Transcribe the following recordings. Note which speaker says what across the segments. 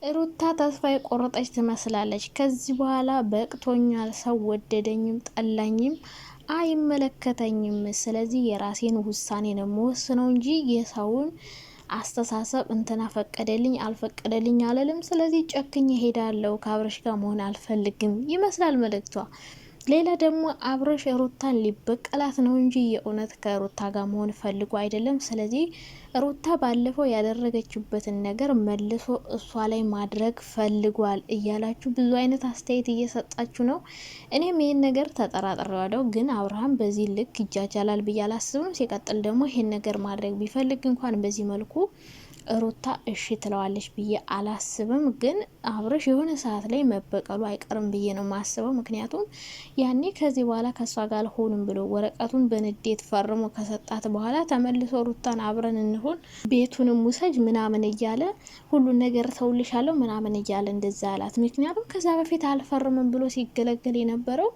Speaker 1: ሩታ ተስፋ የቆረጠች ትመስላለች። ከዚህ በኋላ በቅቶኛል፣ ሰው ወደደኝም ጠላኝም አይመለከተኝም። ስለዚህ የራሴን ውሳኔ ነው የምወስነው እንጂ የሰውን አስተሳሰብ እንትና ፈቀደልኝ አልፈቀደልኝ አለልም። ስለዚህ ጨክኝ ሄዳለሁ፣ ከአብረሽ ጋር መሆን አልፈልግም ይመስላል መልእክቷ። ሌላ ደግሞ አብረሽ ሩታን ሊበቀላት ነው እንጂ የእውነት ከሩታ ጋር መሆን ፈልጎ አይደለም። ስለዚህ ሩታ ባለፈው ያደረገችበትን ነገር መልሶ እሷ ላይ ማድረግ ፈልጓል እያላችሁ ብዙ አይነት አስተያየት እየሰጣችሁ ነው። እኔም ይህን ነገር ተጠራጥሬዋለሁ፣ ግን አብርሃም በዚህ ልክ ይጃጃላል ብዬ አላስብም። ሲቀጥል ደግሞ ይህን ነገር ማድረግ ቢፈልግ እንኳን በዚህ መልኩ ሩታ እሺ ትለዋለች ብዬ አላስብም። ግን አብረሽ የሆነ ሰዓት ላይ መበቀሉ አይቀርም ብዬ ነው ማስበው። ምክንያቱም ያኔ ከዚህ በኋላ ከሷ ጋር አልሆንም ብሎ ወረቀቱን በንዴት ፈርሞ ከሰጣት በኋላ ተመልሶ ሩታን አብረን እንሆን ቤቱንም ውሰጅ ምናምን እያለ ሁሉን ነገር ተውልሻለሁ ምናምን እያለ እንደዛ አላት። ምክንያቱም ከዛ በፊት አልፈርምም ብሎ ሲገለገል የነበረው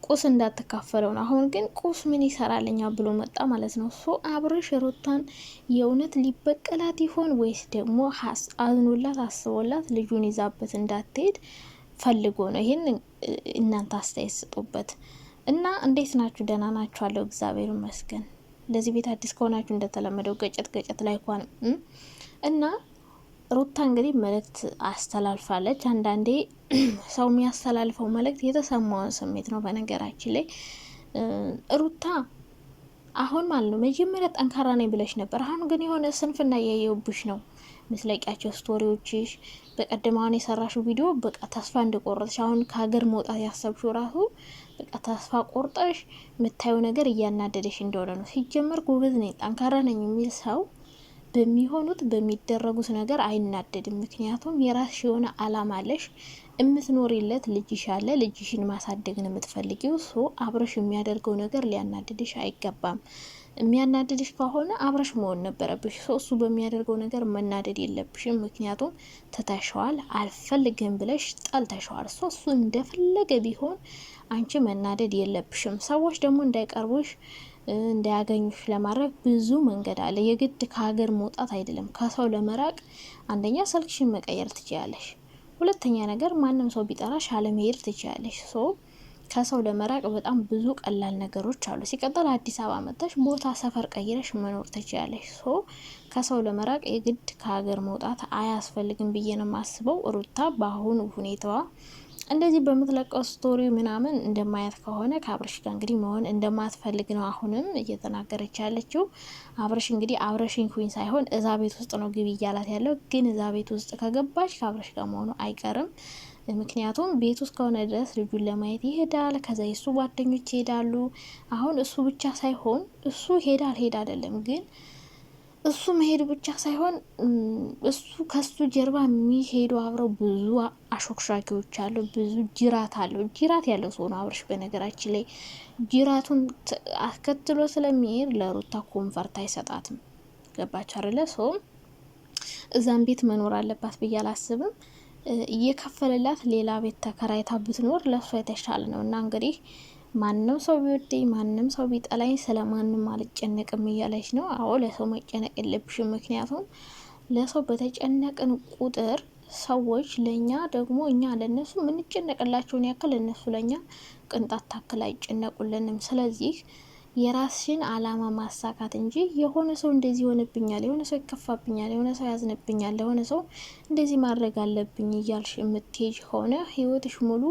Speaker 1: ቁስ እንዳትካፈለው ነው። አሁን ግን ቁስ ምን ይሰራልኛ ብሎ መጣ ማለት ነው። ሶ አብረሽ ሩታን የእውነት ሊበቀላት ይሆን ወይስ ደግሞ አዝኖላት አስቦላት ልጁን ይዛበት እንዳትሄድ ፈልጎ ነው? ይህን እናንተ አስተያየት ስጡበት። እና እንዴት ናችሁ? ደህና ናችሁ? አለው እግዚአብሔር ይመስገን። ለዚህ ቤት አዲስ ከሆናችሁ እንደተለመደው ገጨት ላይ እንኳን እና ሩታ እንግዲህ መልእክት አስተላልፋለች። አንዳንዴ ሰው የሚያስተላልፈው መልእክት የተሰማውን ስሜት ነው። በነገራችን ላይ ሩታ አሁን ማለት ነው መጀመሪያ ጠንካራ ነኝ ብለሽ ነበር። አሁን ግን የሆነ ስንፍና እያየውብሽ ነው። ምስለቂያቸው ስቶሪዎችሽ፣ በቀደም አሁን የሰራሽው ቪዲዮ በቃ ተስፋ እንደቆረጥሽ፣ አሁን ከሀገር መውጣት ያሰብሽው ራሱ በቃ ተስፋ ቆርጠሽ የምታየው ነገር እያናደደሽ እንደሆነ ነው። ሲጀመር ጎበዝ ነኝ ጠንካራ ነኝ የሚል ሰው በሚሆኑት በሚደረጉት ነገር አይናደድም። ምክንያቱም የራስሽ የሆነ አላማ አለሽ፣ እምትኖሪለት ልጅሽ አለ፣ ልጅሽን ማሳደግን የምትፈልጊው ሶ አብረሽ የሚያደርገው ነገር ሊያናድድሽ አይገባም። የሚያናድድሽ ከሆነ አብረሽ መሆን ነበረብሽ። እሱ በሚያደርገው ነገር መናደድ የለብሽም። ምክንያቱም ትተሸዋል፣ አልፈልግም ብለሽ ጠልተሸዋል። እሱ እንደፈለገ ቢሆን አንቺ መናደድ የለብሽም። ሰዎች ደግሞ እንዳይቀርቡሽ እንዳያገኙሽ ለማድረግ ብዙ መንገድ አለ። የግድ ከሀገር መውጣት አይደለም። ከሰው ለመራቅ አንደኛ ስልክሽን መቀየር ትችያለሽ። ሁለተኛ ነገር ማንም ሰው ቢጠራሽ አለመሄድ ትችያለሽ። ከሰው ለመራቅ በጣም ብዙ ቀላል ነገሮች አሉ። ሲቀጥል አዲስ አበባ መጥተሽ ቦታ ሰፈር ቀይረሽ መኖር ትችያለሽ። ከሰው ለመራቅ የግድ ከሀገር መውጣት አያስፈልግም ብዬ ነው የማስበው። ሩታ በአሁኑ ሁኔታዋ እንደዚህ በምትለቀው ስቶሪ ምናምን እንደማያት ከሆነ ከአብረሽ ጋር እንግዲህ መሆን እንደማትፈልግ ነው አሁንም እየተናገረች ያለችው። አብረሽ እንግዲህ አብረሽኝ ኩኝ ሳይሆን እዛ ቤት ውስጥ ነው ግቢ እያላት ያለው። ግን እዛ ቤት ውስጥ ከገባች ከአብረሽ ጋር መሆኑ አይቀርም። ምክንያቱም ቤት ውስጥ ከሆነ ድረስ ልጁን ለማየት ይሄዳል። ከዛ የሱ ጓደኞች ይሄዳሉ። አሁን እሱ ብቻ ሳይሆን እሱ ሄዳል አይደለም ግን እሱ መሄድ ብቻ ሳይሆን እሱ ከሱ ጀርባ የሚሄዱ አብረው ብዙ አሾክሻኪዎች አሉ። ብዙ ጅራት አለው። ጅራት ያለው ሰው ነው አብረሽ። በነገራችን ላይ ጅራቱን አስከትሎ ስለሚሄድ ለሩታ ኮንፈርት አይሰጣትም። ገባች አይደለ? እዛም ቤት መኖር አለባት ብዬ አላስብም። እየከፈለላት ሌላ ቤት ተከራይታ ብትኖር ለእሷ የተሻለ ነው። እና እንግዲህ ማንም ሰው ቢወደኝ ማንም ሰው ቢጠላኝ ስለማንም አልጨነቅም እያለች ነው። አዎ ለሰው መጨነቅ የለብሽም። ምክንያቱም ለሰው በተጨነቅን ቁጥር ሰዎች ለኛ ደግሞ እኛ ለነሱ ምንጨነቅላቸውን ያክል እነሱ ለኛ ቅንጣት ታክል አይጨነቁልንም። ስለዚህ የራስሽን አላማ ማሳካት እንጂ የሆነ ሰው እንደዚህ ሆነብኛል፣ የሆነ ሰው ይከፋብኛል፣ የሆነ ሰው ያዝንብኛል፣ የሆነ ሰው እንደዚህ ማድረግ አለብኝ እያልሽ የምትሄጅ ሆነ ህይወትሽ ሙሉ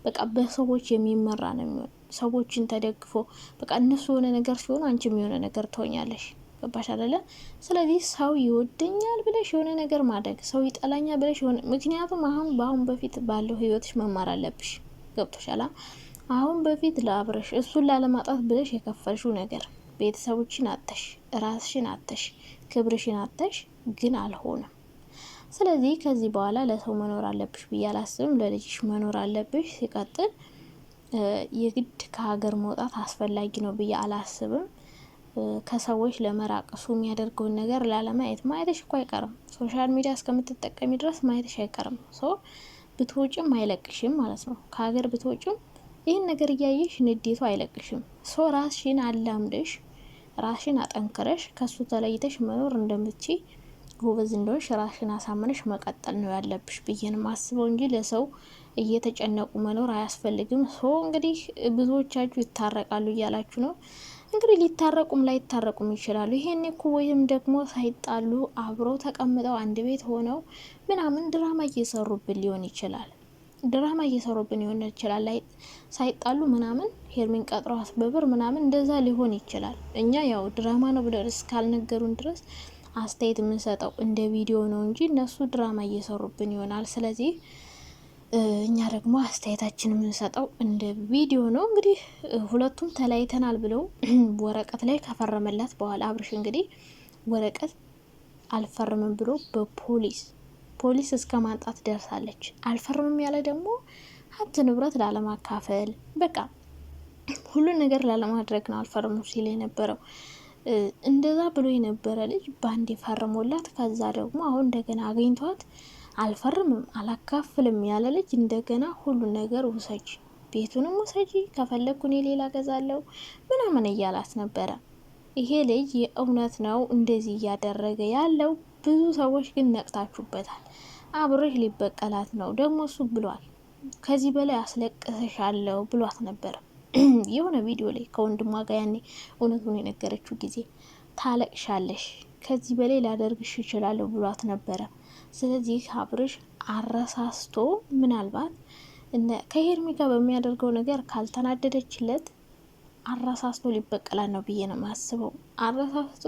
Speaker 1: በቃ በሰዎች የሚመራ ነው የሚሆን። ሰዎችን ተደግፎ በቃ እነሱ የሆነ ነገር ሲሆኑ አንቺም የሆነ ነገር ትሆኛለሽ። ገባሽ አይደለ? ስለዚህ ሰው ይወደኛል ብለሽ የሆነ ነገር ማድረግ፣ ሰው ይጠላኛል ብለሽ የሆነ ምክንያቱም በአሁን በፊት ባለው ህይወትሽ መማር አለብሽ። ገብቶሻል? አሁን በፊት ለአብረሽ እሱን ላለማጣት ብለሽ የከፈልሽው ነገር ቤተሰቦችን አተሽ፣ ራስሽን አተሽ፣ ክብርሽን አተሽ ግን አልሆነም። ስለዚህ ከዚህ በኋላ ለሰው መኖር አለብሽ ብዬ አላስብም። ለልጅሽ መኖር አለብሽ። ሲቀጥል የግድ ከሀገር መውጣት አስፈላጊ ነው ብዬ አላስብም። ከሰዎች ለመራቅ እሱ የሚያደርገውን ነገር ላለማየት ማየትሽ እኮ አይቀርም። ሶሻል ሚዲያ እስከምትጠቀሚ ድረስ ማየትሽ አይቀርም። ብትወጭም አይለቅሽም ማለት ነው። ከሀገር ብትወጭም ይህን ነገር እያየሽ ንዴቱ አይለቅሽም። ራስሽን አላምደሽ ራስሽን አጠንክረሽ ከሱ ተለይተሽ መኖር እንደምትችይ ጎበዝ እንደሆንሽ ራስሽን አሳምነሽ መቀጠል ነው ያለብሽ ብዬ ነው ማስበው እንጂ ለሰው እየተጨነቁ መኖር አያስፈልግም። እንግዲህ ብዙዎቻችሁ ይታረቃሉ እያላችሁ ነው። እንግዲህ ሊታረቁም ላይታረቁም ይችላሉ። ይሄን እኮ ወይም ደግሞ ሳይጣሉ አብረው ተቀምጠው አንድ ቤት ሆነው ምናምን ድራማ እየሰሩብን ሊሆን ይችላል። ድራማ እየሰሩብን ሊሆን ይችላል። ላይ ሳይጣሉ ምናምን ሄርሚን ቀጥረው አስበብር ምናምን እንደዛ ሊሆን ይችላል። እኛ ያው ድራማ ነው ብለው እስካልነገሩን ድረስ አስተያየት የምንሰጠው እንደ ቪዲዮ ነው እንጂ እነሱ ድራማ እየሰሩብን ይሆናል። ስለዚህ እኛ ደግሞ አስተያየታችን የምንሰጠው እንደ ቪዲዮ ነው። እንግዲህ ሁለቱም ተለያይተናል ብለው ወረቀት ላይ ከፈረመላት በኋላ አብርሽ እንግዲህ ወረቀት አልፈርምም ብሎ ፖሊስ እስከ ማንጣት ደርሳለች። አልፈርምም ያለ ደግሞ ሀብት ንብረት ላለማካፈል በቃ ሁሉን ነገር ላለማድረግ ነው አልፈርምም ሲል የነበረው። እንደዛ ብሎ የነበረ ልጅ ባንዴ ፈርሞላት ከዛ ደግሞ አሁን እንደገና አግኝቷት አልፈርምም አላካፍልም ያለ ልጅ እንደገና ሁሉ ነገር ውሰጂ፣ ቤቱንም ውሰጂ፣ ከፈለግኩ እኔ ሌላ ገዛለው ምናምን እያላት ነበረ። ይሄ ልጅ የእውነት ነው እንደዚህ እያደረገ ያለው? ብዙ ሰዎች ግን ነቅታችሁበታል። አብርሽ ሊበቀላት ነው ደግሞ እሱ ብሏል። ከዚህ በላይ አስለቅሰሻለሁ ብሏት ነበር የሆነ ቪዲዮ ላይ ከወንድሟ ጋር ያኔ እውነቱን የነገረችው ጊዜ ታለቅሻለሽ፣ ከዚህ በላይ ላደርግሽ ይችላለሁ ብሏት ነበረ። ስለዚህ አብርሽ አረሳስቶ ምናልባት ከሄርሚ ጋር በሚያደርገው ነገር ካልተናደደችለት አረሳስቶ ሊበቀላል ነው ብዬ ነው ማስበው። አረሳስቶ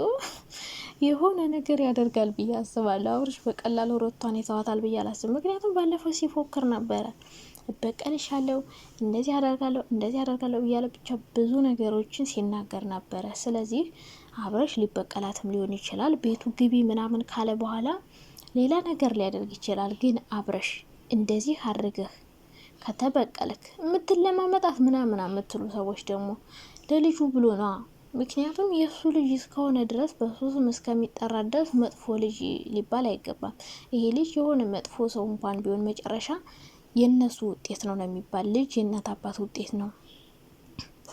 Speaker 1: የሆነ ነገር ያደርጋል ብዬ አስባለሁ። አብርሽ በቀላሉ ሩታን ይተዋታል ብዬ አላስብም። ምክንያቱም ባለፈው ሲፎክር ነበረ እበቀልሻለሁ፣ እንደዚህ አደርጋለሁ እያለ ብቻ ብዙ ነገሮችን ሲናገር ነበረ። ስለዚህ አብርሽ ሊበቀላትም ሊሆን ይችላል። ቤቱ ግቢ ምናምን ካለ በኋላ ሌላ ነገር ሊያደርግ ይችላል። ግን አብርሽ እንደዚህ አድርገህ ከተበቀልክ የምትለማመጣት ምናምን የምትሉ ሰዎች ደግሞ ለልጁ ብሎ ነዋ። ምክንያቱም የእሱ ልጅ እስከሆነ ድረስ በሱስም እስከሚጠራ ድረስ መጥፎ ልጅ ሊባል አይገባም። ይሄ ልጅ የሆነ መጥፎ ሰው እንኳን ቢሆን መጨረሻ የእነሱ ውጤት ነው የሚባል ልጅ የእናት አባት ውጤት ነው።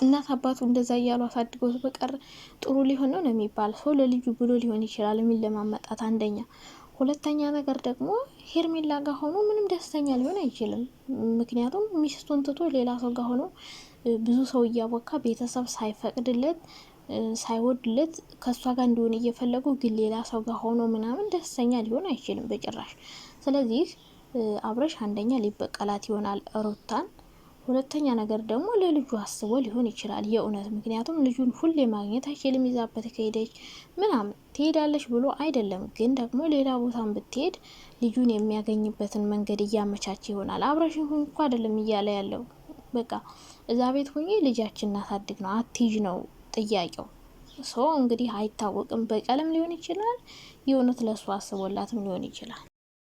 Speaker 1: እናት አባቱ እንደዛ እያሉ አሳድገው በቀር ጥሩ ሊሆን ነው የሚባል ሰው ለልጁ ብሎ ሊሆን ይችላል የሚለማመጣት አንደኛ። ሁለተኛ ነገር ደግሞ ሄርሜላ ጋር ሆኖ ምንም ደስተኛ ሊሆን አይችልም። ምክንያቱም ሚስቱን ትቶ ሌላ ሰው ጋር ሆኖ ብዙ ሰው እያወካ ቤተሰብ ሳይፈቅድለት ሳይወድለት ከሷ ጋር እንዲሆን እየፈለጉ ግን ሌላ ሰው ጋር ሆኖ ምናምን ደስተኛ ሊሆን አይችልም በጭራሽ። ስለዚህ አብርሽ አንደኛ ሊበቀላት ይሆናል ሩታን። ሁለተኛ ነገር ደግሞ ለልጁ አስቦ ሊሆን ይችላል የእውነት። ምክንያቱም ልጁን ሁሌ ማግኘት አይችልም። ይዛበት ከሄደች ምናምን ትሄዳለች ብሎ አይደለም፣ ግን ደግሞ ሌላ ቦታን ብትሄድ ልጁን የሚያገኝበትን መንገድ እያመቻቸ ይሆናል። አብረሽ ሁኝ እኮ አይደለም እያለ ያለው በቃ እዛ ቤት ሁኚ ልጃችን እናሳድግ ነው፣ አትይዥ ነው ጥያቄው። እንግዲህ አይታወቅም፣ በቀለም ሊሆን ይችላል፣ የእውነት ለሱ አስቦላትም ሊሆን ይችላል።